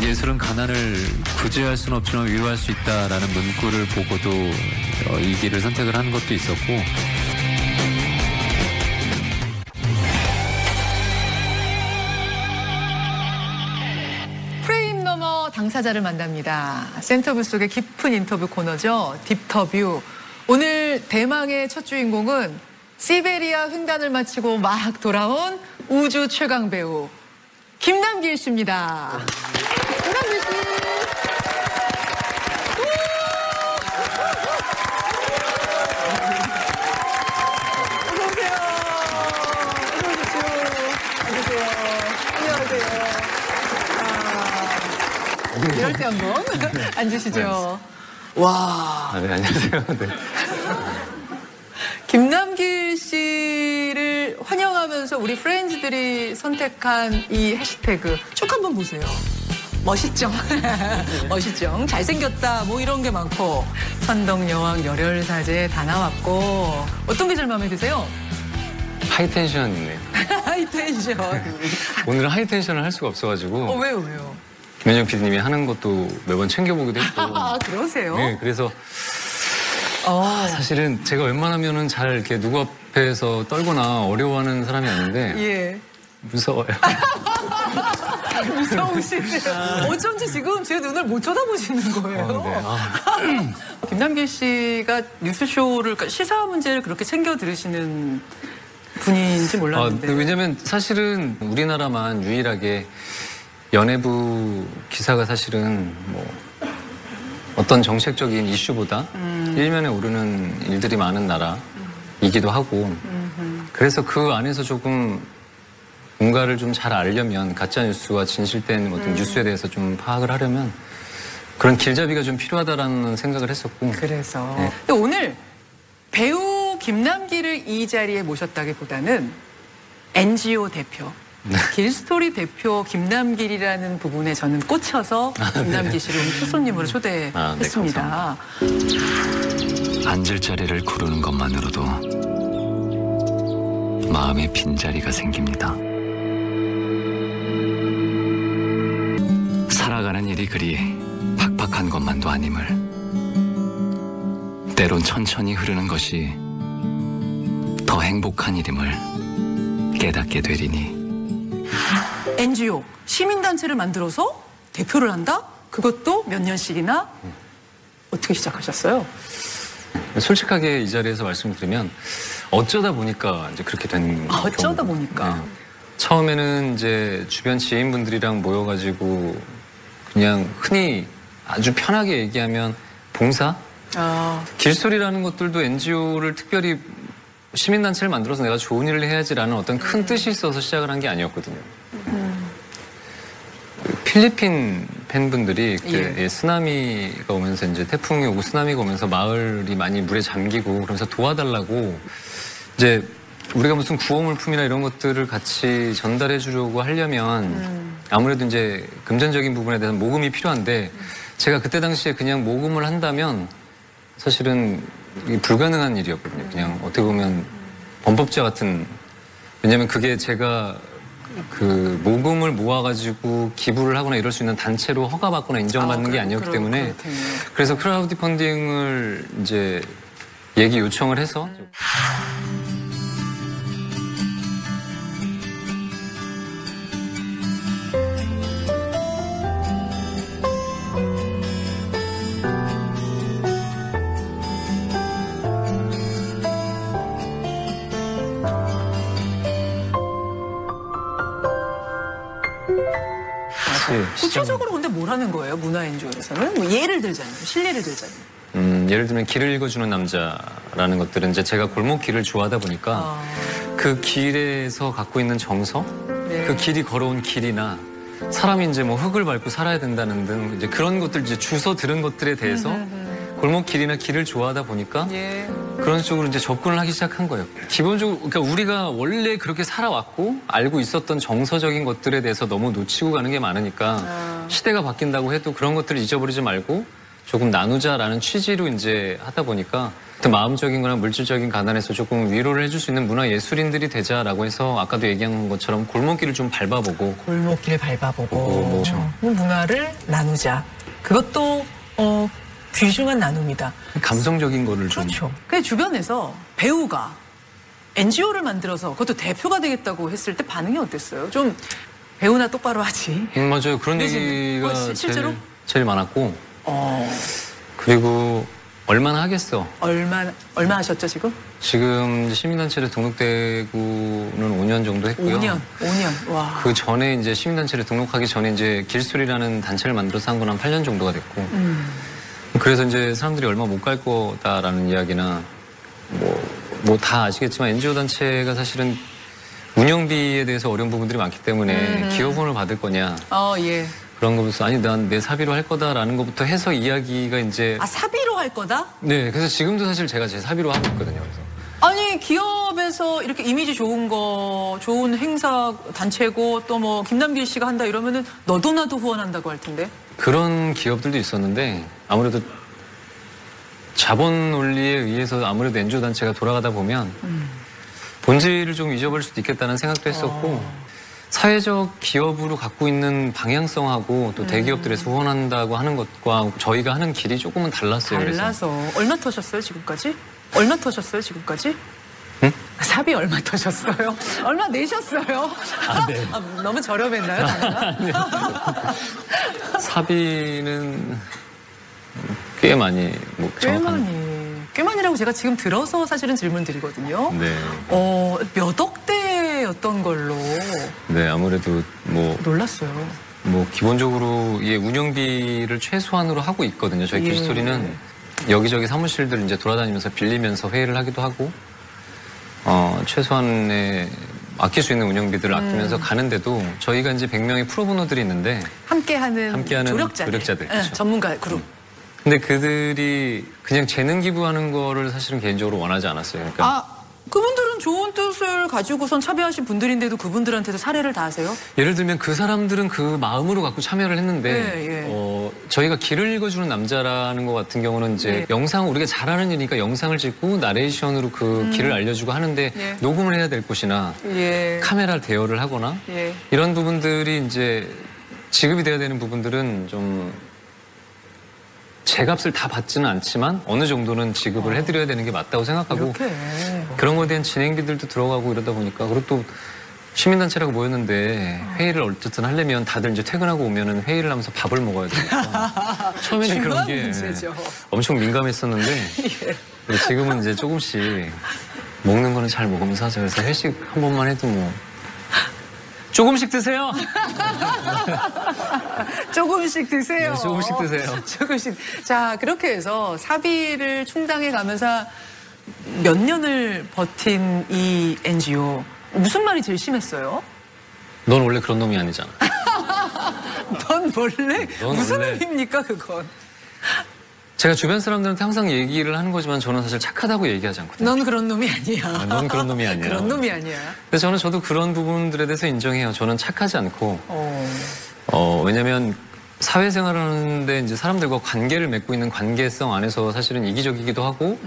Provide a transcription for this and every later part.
예술은 가난을 구제할 수는 없지만 위로할 수 있다라는 문구를 보고도 이 길을 선택을 한 것도 있었고. 프레임 너머 당사자를 만납니다. 센터뷰 속의 깊은 인터뷰 코너죠. 딥터뷰. 오늘 대망의 첫 주인공은 시베리아 횡단을 마치고 막 돌아온 우주 최강 배우 김남길 씨입니다. 김남길 씨. 어서 오세요. 어서 오십시오. 앉으세요. 안녕하세요. 이럴 때 한번 앉으시죠. 와. 네, 안녕하세요. 네. 김남길 씨를 환영하면서 우리 프렌즈들이 선택한 이 해시태그 쭉 한번 보세요. 멋있죠? 멋있죠? 잘생겼다 뭐 이런 게 많고 선덕여왕 열혈사제 다 나왔고 어떤 게 제일 마음에 드세요? 하이텐션이네요. 하이텐션. 오늘은 하이텐션을 할 수가 없어가지고. 왜요? 김현정 PD님이 하는 것도 매번 챙겨보기도 했고. 아, 그러세요? 네, 그래서 사실은 제가 웬만하면은 잘 이렇게 누구 앞에서 떨거나 어려워하는 사람이 아닌데 예. 무서워요. 무서우시네요. 어쩐지 지금 제 눈을 못 쳐다보시는 거예요. 네. 김남길 씨가 뉴스쇼를, 그러니까 시사 문제를 그렇게 챙겨 들으시는 분인지 몰랐는데. 왜냐면 사실은 우리나라만 유일하게 연예부 기사가 사실은 뭐 어떤 정책적인 이슈보다 일면에 오르는 일들이 많은 나라이기도 하고 그래서 그 안에서 조금 뭔가를 좀 잘 알려면 가짜뉴스와 진실된 어떤 뉴스에 대해서 좀 파악을 하려면 그런 길잡이가 좀 필요하다라는 생각을 했었고. 그래서. 네. 근데 오늘 배우 김남길을 이 자리에 모셨다기보다는 NGO 대표. 네. 길스토리 대표 김남길이라는 부분에 저는 꽂혀서 김남길 씨를 오늘 초손님으로 초대했습니다. 앉을 자리를 고르는 것만으로도 마음의 빈자리가 생깁니다. 살아가는 일이 그리 팍팍한 것만도 아님을 때론 천천히 흐르는 것이 더 행복한 일임을 깨닫게 되리니 NGO, 시민단체를 만들어서 대표를 한다? 그것도 몇 년씩이나? 어떻게 시작하셨어요? 솔직하게 이 자리에서 말씀드리면 어쩌다 보니까 이제 그렇게 된 어쩌다 경우고. 보니까. 네. 처음에는 이제 주변 지인분들이랑 모여가지고 그냥 흔히 아주 편하게 얘기하면 봉사? 길스토리라는 것들도 NGO를 특별히 시민단체를 만들어서 내가 좋은 일을 해야지라는 어떤 큰 뜻이 있어서 시작을 한 게 아니었거든요. 필리핀 팬분들이 그때 쓰나미가 오면서 이제 태풍이 오고 쓰나미가 오면서 마을이 많이 물에 잠기고 그러면서 도와달라고 이제 우리가 무슨 구호물품이나 이런 것들을 같이 전달해 주려고 하려면 아무래도 이제 금전적인 부분에 대해서 모금이 필요한데 제가 그때 당시에 그냥 모금을 한다면 사실은 불가능한 일이었거든요. 그냥 어떻게 보면 범법자 같은, 왜냐면 그게 제가 그 모금을 모아가지고 기부를 하거나 이럴 수 있는 단체로 허가받거나 인정받는 게 아니었기 때문에 그래서 크라우드 펀딩을 이제 얘기 요청을 해서 구체적으로 근데 뭘 하는 거예요? 문화 NGO에서는? 뭐 예를 들자면, 실례를 들자면. 예를 들면 길을 읽어주는 남자라는 것들은 이제 제가 골목길을 좋아하다 보니까 그 길에서 갖고 있는 정서, 그 길이 걸어온 길이나 사람이 이제 뭐 흙을 밟고 살아야 된다는 등 이제 그런 것들 이제 주워 들은 것들에 대해서 골목길이나 길을 좋아하다 보니까 그런 쪽으로 이제 접근을 하기 시작한 거예요. 기본적으로 그러니까 우리가 원래 그렇게 살아왔고 알고 있었던 정서적인 것들에 대해서 너무 놓치고 가는 게 많으니까 시대가 바뀐다고 해도 그런 것들을 잊어버리지 말고 조금 나누자라는 취지로 이제 하다 보니까 마음적인 거나 물질적인 가난에서 조금 위로를 해줄 수 있는 문화 예술인들이 되자라고 해서 아까도 얘기한 것처럼 골목길을 좀 밟아보고 골목길 밟아보고 그렇죠. 문화를 나누자. 그것도 귀중한 나눔이다. 감성적인 거를 좀 그렇죠. 그 주변에서 배우가 NGO를 만들어서 그것도 대표가 되겠다고 했을 때 반응이 어땠어요? 좀 배우나 똑바로 하지. 맞아요. 그런 근데 얘기가 실제로? 제일 많았고 그리고 얼마나 하겠어. 얼마 하셨죠 지금? 지금 이제 시민단체를 등록되고는 5년 정도 했고요. 5년. 와. 그 전에 이제 시민단체를 등록하기 전에 이제 길술이라는 단체를 만들어서 한 건 한 8년 정도가 됐고. 그래서 이제 사람들이 얼마 못 갈 거다라는 이야기나 뭐 다 아시겠지만 NGO 단체가 사실은 운영비에 대해서 어려운 부분들이 많기 때문에 기여금을 받을 거냐. 예. 그런 거부터 아니 난 내 사비로 할 거다라는 것부터 해서 이야기가 이제 사비로 할 거다? 네, 그래서 지금도 사실 제가 제 사비로 하고 있거든요. 그래서. 아니 기업에서 이렇게 이미지 좋은 거 좋은 행사 단체고 또 뭐 김남길 씨가 한다 이러면은 너도 나도 후원한다고 할 텐데. 그런 기업들도 있었는데 아무래도 자본 논리에 의해서 아무래도 NGO 단체가 돌아가다 보면 본질을 좀 잊어버릴 수도 있겠다는 생각도 했었고 사회적 기업으로 갖고 있는 방향성하고 또 대기업들에서 후원한다고 하는 것과 저희가 하는 길이 조금은 달랐어요. 달라서 그래서. 얼마 터셨어요 지금까지? 얼마 터셨어요 지금까지? 응? 사비 얼마 터셨어요? 얼마 내셨어요? 네. 너무 저렴했나요? 사비는 꽤 많이 꽤 많이라고 제가 지금 들어서 사실은 질문 드리거든요. 네. 몇 억대였던 걸로. 네, 아무래도 놀랐어요. 기본적으로 운영비를 최소한으로 하고 있거든요. 저희 길스토리는 여기저기 사무실들 이제 돌아다니면서 빌리면서 회의를 하기도 하고 최소한의 아낄 수 있는 운영비들을 아끼면서 가는데도 저희가 이제 100명의 프로보노들이 있는데 함께하는 조력자들. 그렇죠. 전문가 그룹. 근데 그들이 그냥 재능 기부하는 거를 사실은 개인적으로 원하지 않았어요. 그러니까 그분들은 좋은 뜻을 가지고선 참여하신 분들인데도 그분들한테도 사례를 다 하세요? 예를 들면 그 사람들은 그 마음으로 갖고 참여를 했는데 저희가 길을 읽어주는 남자라는 것 같은 경우는 이제 영상 우리가 잘하는 일이니까 영상을 찍고 나레이션으로 그 길을 알려주고 하는데 녹음을 해야 될 곳이나 카메라 대여를 하거나 이런 부분들이 이제 지급이 돼야 되는 부분들은 좀 제 값을 다 받지는 않지만 어느 정도는 지급을 해드려야 되는 게 맞다고 생각하고 그런 거에 대한 진행비들도 들어가고 이러다 보니까 그리고 또 시민단체라고 모였는데 회의를 어쨌든 하려면 다들 이제 퇴근하고 오면은 회의를 하면서 밥을 먹어야 되니까 처음에는 그런 게 문제죠. 엄청 민감했었는데 지금은 이제 조금씩 먹는 거는 잘 먹으면서 하죠. 그래서 회식 한 번만 해도 조금씩 드세요. 조금씩 드세요. 네, 조금씩 드세요. 조금씩. 자, 그렇게 해서 사비를 충당해 가면서 몇 년을 버틴 이 NGO. 무슨 말이 제일 심했어요? 넌 원래 그런 놈이 아니잖아. 넌 원래 무슨 원래... 의미입니까, 그건? 제가 주변 사람들한테 항상 얘기를 하는 거지만 저는 사실 착하다고 얘기하지 않거든요. 넌 그런 놈이 아니야. 넌 그런 놈이 아니야. 그런 놈이 아니야. 근데 저도 그런 부분들에 대해서 인정해요. 저는 착하지 않고 왜냐면 사회생활을 하는데 이제 사람들과 관계를 맺고 있는 관계성 안에서 사실은 이기적이기도 하고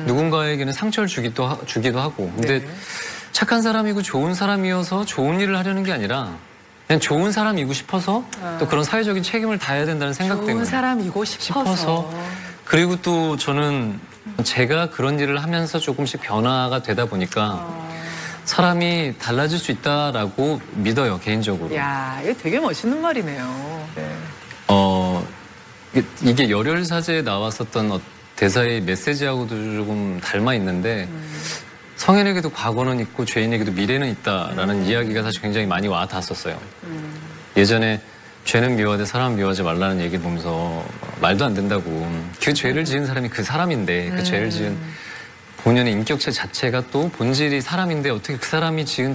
누군가에게는 상처를 주기도 하고 근데 착한 사람이고 좋은 사람이어서 좋은 일을 하려는 게 아니라 그냥 좋은 사람이고 싶어서 또 그런 사회적인 책임을 다해야 된다는 생각 때문에 좋은 사람이고 싶어서 그리고 또 저는 제가 그런 일을 하면서 조금씩 변화가 되다 보니까 사람이 달라질 수 있다라고 믿어요, 개인적으로. 야, 이거 되게 멋있는 말이네요. 네. 이게 열혈사제에 나왔었던 대사의 메시지하고도 조금 닮아 있는데 성인에게도 과거는 있고 죄인에게도 미래는 있다라는 이야기가 사실 굉장히 많이 와 닿았었어요. 예전에 죄는 미워하되 사람 미워하지 말라는 얘기를 보면서 말도 안 된다고 그 죄를 지은 사람이 그 사람인데 그 죄를 지은 본연의 인격체 자체가 또 본질이 사람인데 어떻게 그 사람이 지은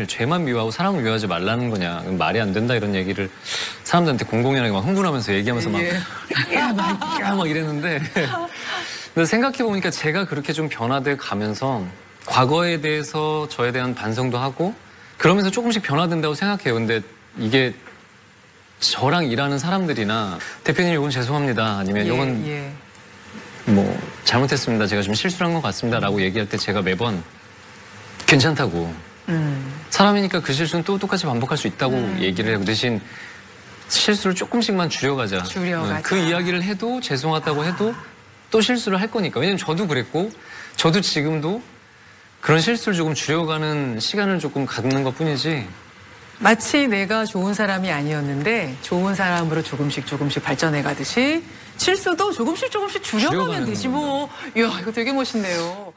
죄만 미워하고 사람을 미워하지 말라는 거냐 말이 안 된다 이런 얘기를 사람들한테 공공연하게 막 흥분하면서 얘기하면서 막 이랬는데 근데 생각해보니까 제가 그렇게 좀 변화돼 가면서 과거에 대해서 저에 대한 반성도 하고 그러면서 조금씩 변화된다고 생각해요. 근데 이게 저랑 일하는 사람들이나 대표님 이건 죄송합니다. 아니면 이건 예. 뭐 잘못했습니다. 제가 좀 실수를 한 것 같습니다라고 얘기할 때 제가 매번 괜찮다고 사람이니까 그 실수는 또 똑같이 반복할 수 있다고 얘기를 해요. 그 대신 실수를 조금씩만 줄여가자. 줄여가자. 그 이야기를 해도 죄송하다고 해도 또 실수를 할 거니까. 왜냐면 저도 그랬고 저도 지금도 그런 실수를 조금 줄여가는 시간을 조금 갖는 것 뿐이지. 마치 내가 좋은 사람이 아니었는데 좋은 사람으로 조금씩 발전해 가듯이 실수도 조금씩 줄여가면 줄여가는 되지 뭐. 이야, 이거 되게 멋있네요.